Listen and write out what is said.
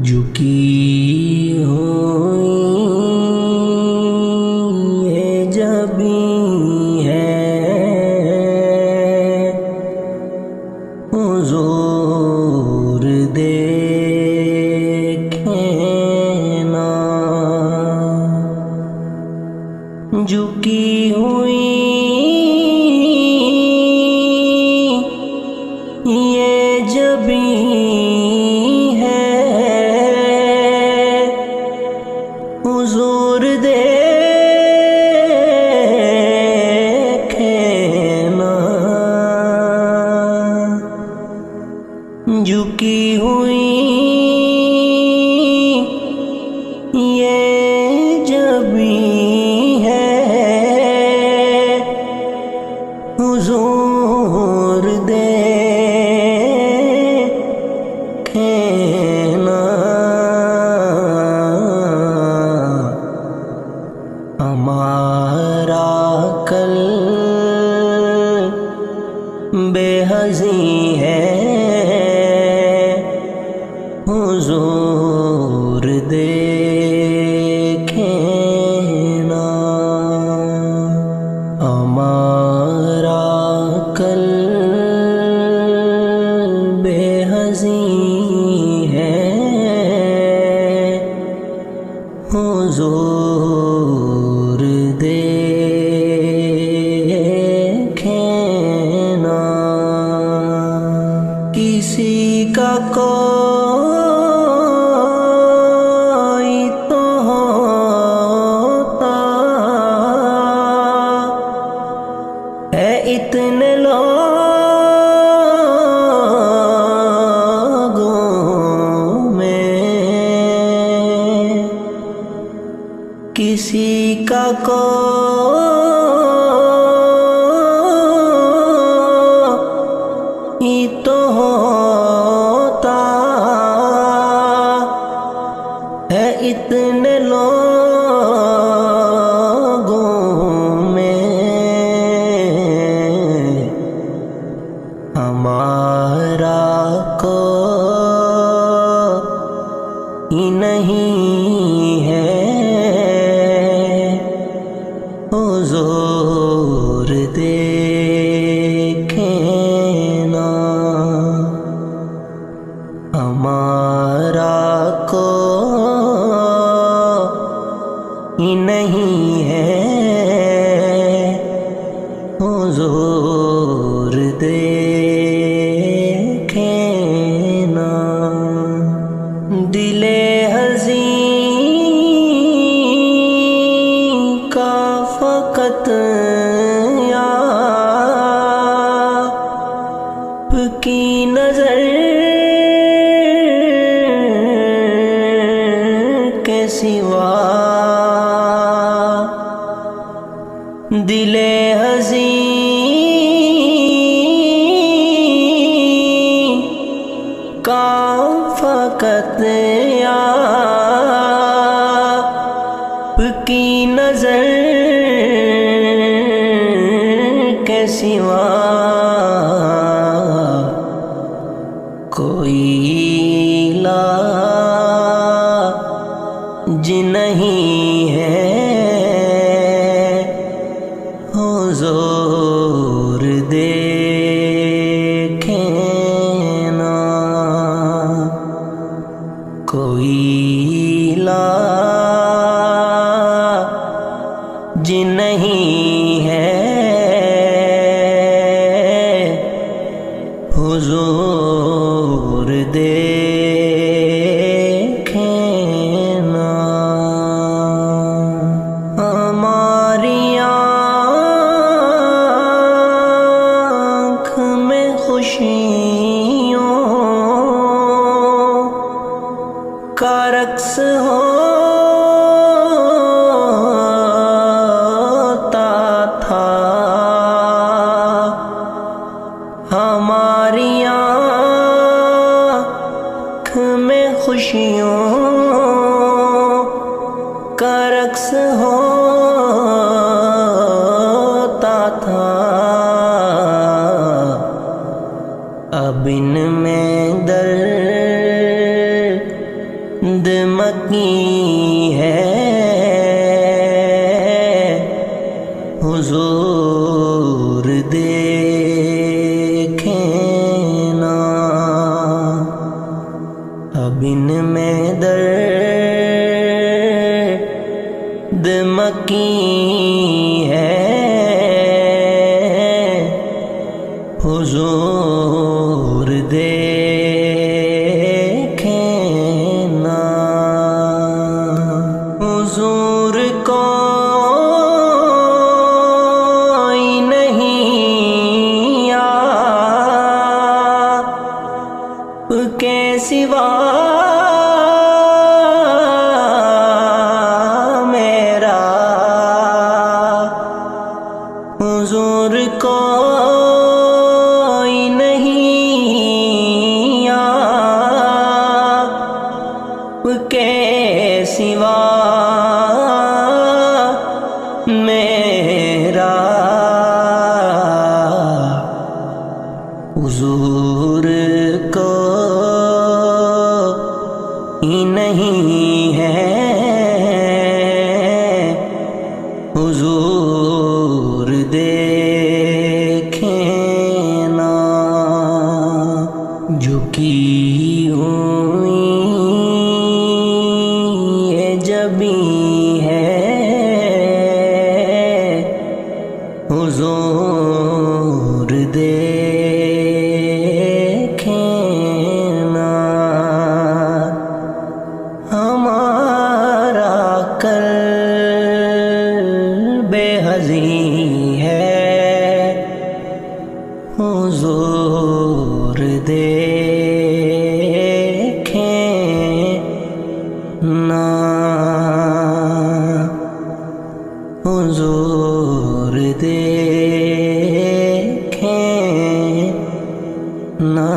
جھکی ہوئی یہ جبیں ہے حضور دیکھیں نا، جھکی ہوئی یہ جبیں حضور دیکھیں نا، جھکی ہوئی یہ جبیں ہے حضور دیکھیں نا، ہمارا کل بے حزیں ہے حضور دیکھیں نا، ہمارا کل بے حزیں ہے حضور دیکھیں نا، کسی کا کوئی تو ہوتا ہے اتنے لوگوں میں، کسی کا کوئی تو ہوتا ہے اتنے لوگوں میں، ہمارا کوئی نہیں ہے حضور دیکھیں نا، ہمارا کوئی نہیں ہے حضور دیکھیں نا، دل حزین کا فقط آپ کی نظر کے سوا، دل حزین کا فقط آپ کی نظر کے سوا کوئی علاج نہیں ہے حضور دیکھیں نا، کوئی علاج نہیں ہے حضور دیکھیں نا، ہماری آنکھ میں خوشیوں کا رقص ہوتا تھا، ہماری آنکھ میں خوشیوں کا رقص ہوتا تھا، اب ان میں درد دمکی ہے حضور دیکھیں نا، اب ان میں درد مکی ہے حضور دیکھیں نا، حضور کوئی نہیں آپ کے سوا میرا، حضور کوئی نہیں آپ کے سوا میرا، حضور کوئی نہیں ہے حضور دیکھیں نا، جھکی ہوئی یہ جبیں ہے حضور دیکھیں نا، ہمارا قلب حزین ہے حضور دیکھیں نا، حضور دیکھیں نا۔